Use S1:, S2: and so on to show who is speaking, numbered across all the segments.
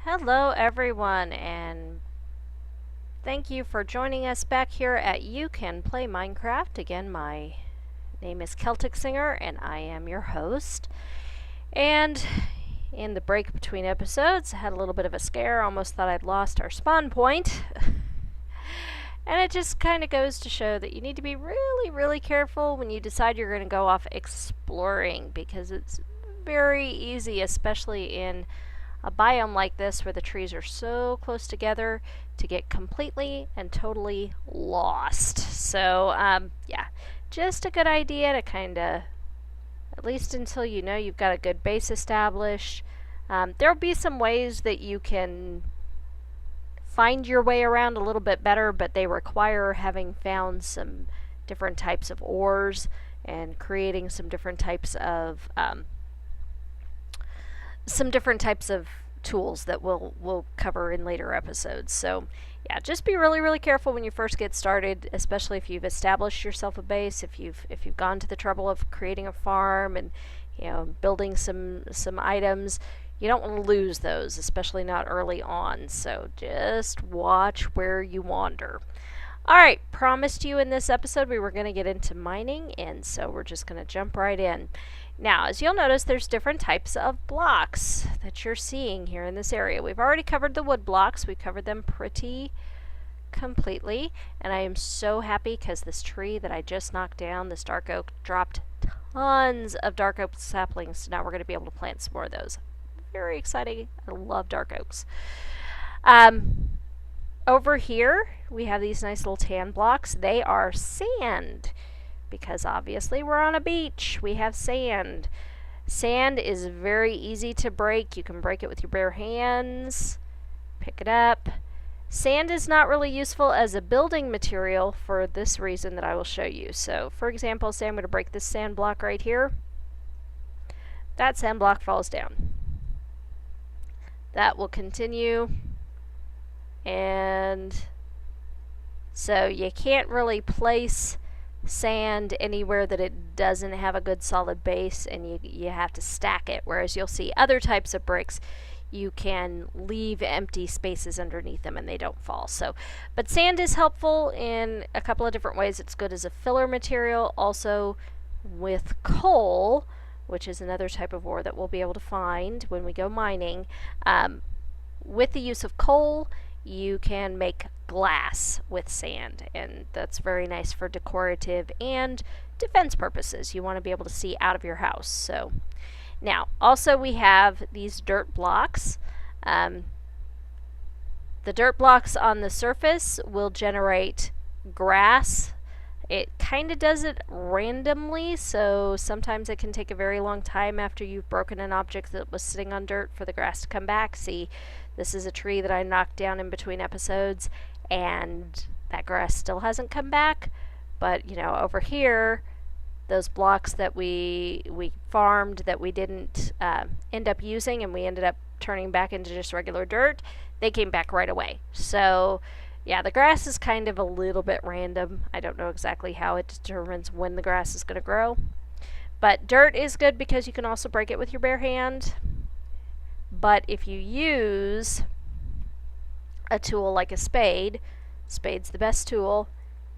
S1: Hello, everyone, and thank you for joining us back here at You Can Play Minecraft. Again, my name is CelticSinger, and I am your host. And in the break between episodes, I had a little bit of a scare. Almost thought I'd lost our spawn point. And it just kind of goes to show that you need to be really, really careful when you decide you're going to go off exploring, because it's very easy, especially in a biome like this where the trees are so close together, to get completely and totally lost. So, yeah, just a good idea to kind of, at least until you know you've got a good base established. There'll be some ways that you can find your way around a little bit better, but they require having found some different types of ores and creating some different types of tools that we'll cover in later episodes. So yeah, just be really, really careful when you first get started, especially if you've established yourself a base, if you've gone to the trouble of creating a farm and building some items. You don't want to lose those, especially not early on. So just watch where you wander. Alright, promised you in this episode we were going to get into mining, and so we're just going to jump right in. Now, as you'll notice, there's different types of blocks that you're seeing here in this area. We've already covered the wood blocks. We've covered them pretty completely, and I am so happy because this tree that I just knocked down, this dark oak, dropped tons of dark oak saplings, so now we're going to be able to plant some more of those. Very exciting. I love dark oaks. Over here, we have these nice little tan blocks. They are sand, because obviously we're on a beach. We have sand. Sand is very easy to break. You can break it with your bare hands. Pick it up. Sand is not really useful as a building material for this reason that I will show you. So, for example, say I'm going to break this sand block right here. That sand block falls down. That will continue. And so you can't really place sand anywhere that it doesn't have a good solid base, and you have to stack it. Whereas you'll see other types of bricks, you can leave empty spaces underneath them and they don't fall. So, but sand is helpful in a couple of different ways. It's good as a filler material, also with coal, which is another type of ore that we'll be able to find when we go mining. With the use of coal, you can make glass with sand, and that's very nice for decorative and defense purposes. You want to be able to see out of your house. So now, also we have these dirt blocks. The dirt blocks on the surface will generate grass. It kind of does it randomly, so sometimes it can take a very long time after you've broken an object that was sitting on dirt for the grass to come back. See, this is a tree that I knocked down in between episodes, and that grass still hasn't come back. But, over here, those blocks that we farmed that we didn't end up using and we ended up turning back into just regular dirt, they came back right away. So yeah, the grass is kind of a little bit random. I don't know exactly how it determines when the grass is going to grow. But dirt is good because you can also break it with your bare hand. But if you use a tool like a spade, spade's the best tool,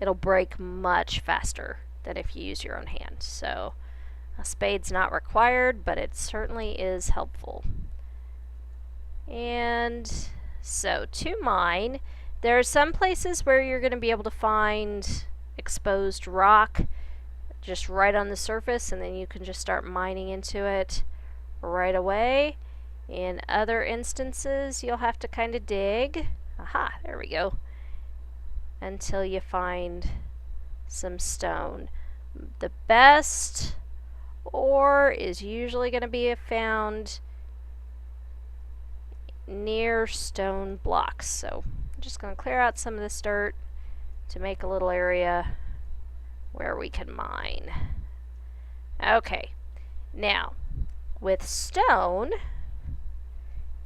S1: it'll break much faster than if you use your own hand. So a spade's not required, but it certainly is helpful. And so to mine, there are some places where you're going to be able to find exposed rock just right on the surface, and then you can just start mining into it right away. In other instances, you'll have to kind of dig. Aha, there we go. Until you find some stone. The best ore is usually going to be found near stone blocks. So I'm just going to clear out some of this dirt to make a little area where we can mine. Okay, now with stone,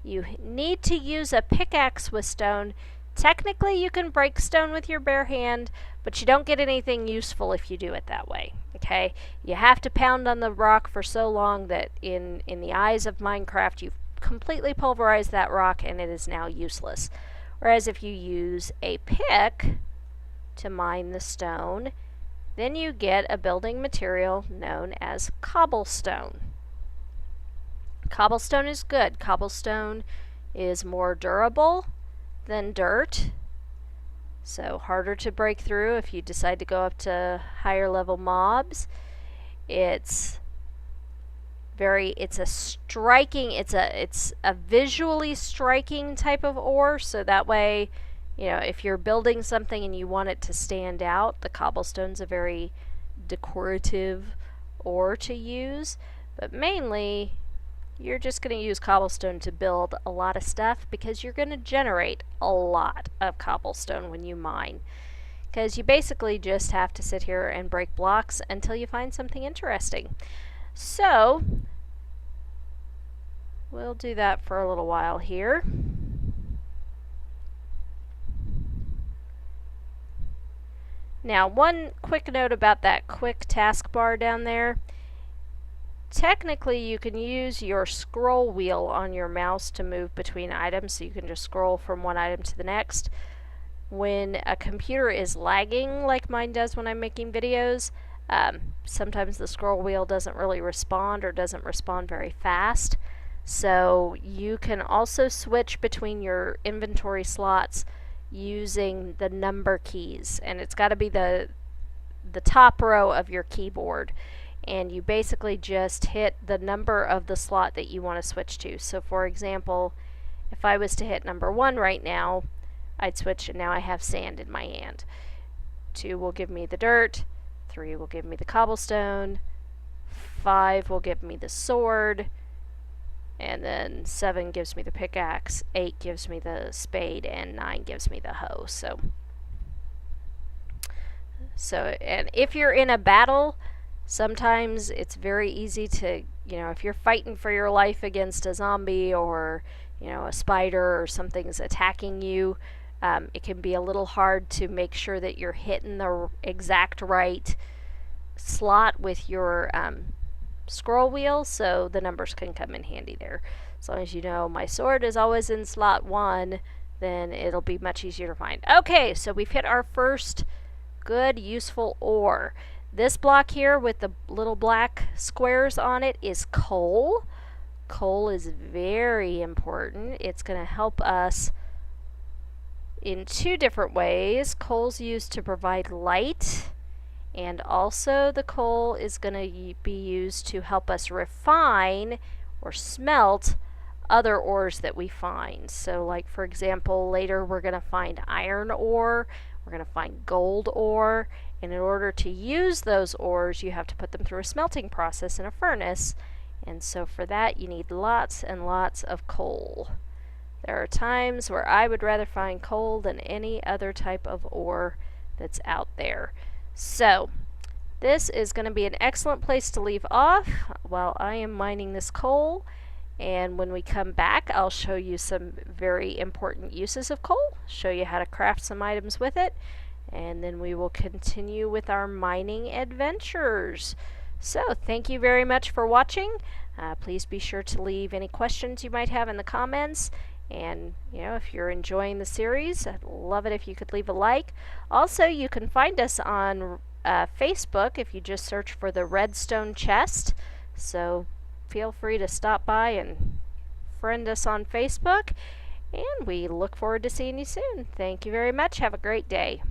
S1: you need to use a pickaxe with stone. Technically, you can break stone with your bare hand, but you don't get anything useful if you do it that way. Okay, you have to pound on the rock for so long that in the eyes of Minecraft, you've completely pulverized that rock and it is now useless. Whereas if you use a pick to mine the stone, then you get a building material known as cobblestone. Cobblestone is good. Cobblestone is more durable than dirt, so harder to break through if you decide to go up to higher level mobs. It's a visually striking type of ore, so that way, if you're building something and you want it to stand out, the cobblestone's a very decorative ore to use. But mainly, you're just going to use cobblestone to build a lot of stuff because you're going to generate a lot of cobblestone when you mine. Because you basically just have to sit here and break blocks until you find something interesting. So, we'll do that for a little while here. Now, one quick note about that quick taskbar down there. Technically, you can use your scroll wheel on your mouse to move between items, so you can just scroll from one item to the next. When a computer is lagging, like mine does when I'm making videos, sometimes the scroll wheel doesn't really respond or doesn't respond very fast. So you can also switch between your inventory slots using the number keys, and it's got to be the top row of your keyboard, and you basically just hit the number of the slot that you want to switch to. So for example, if I was to hit number 1 right now, I'd switch, and now I have sand in my hand. 2 will give me the dirt, 3 will give me the cobblestone, 5 will give me the sword, and then 7 gives me the pickaxe, 8 gives me the spade, and 9 gives me the hoe. So, and if you're in a battle, sometimes it's very easy to, if you're fighting for your life against a zombie or, a spider or something's attacking you, it can be a little hard to make sure that you're hitting the exact right slot with your scroll wheel, so the numbers can come in handy there. As long as you know my sword is always in slot 1, then it'll be much easier to find. Okay, so we've hit our first good, useful ore. This block here with the little black squares on it is coal. Coal is very important. It's going to help us in 2 different ways. Coal's used to provide light, and also the coal is going to be used to help us refine or smelt other ores that we find. So like for example, later we're going to find iron ore, we're going to find gold ore, and in order to use those ores you have to put them through a smelting process in a furnace, and so for that you need lots and lots of coal. There are times where I would rather find coal than any other type of ore that's out there. So, this is going to be an excellent place to leave off while I am mining this coal, and when we come back I'll show you some very important uses of coal, show you how to craft some items with it, and then we will continue with our mining adventures. So, thank you very much for watching. Please be sure to leave any questions you might have in the comments. And, if you're enjoying the series, I'd love it if you could leave a like. Also, you can find us on Facebook if you just search for the Redstone Chest. So, feel free to stop by and friend us on Facebook. And we look forward to seeing you soon. Thank you very much. Have a great day.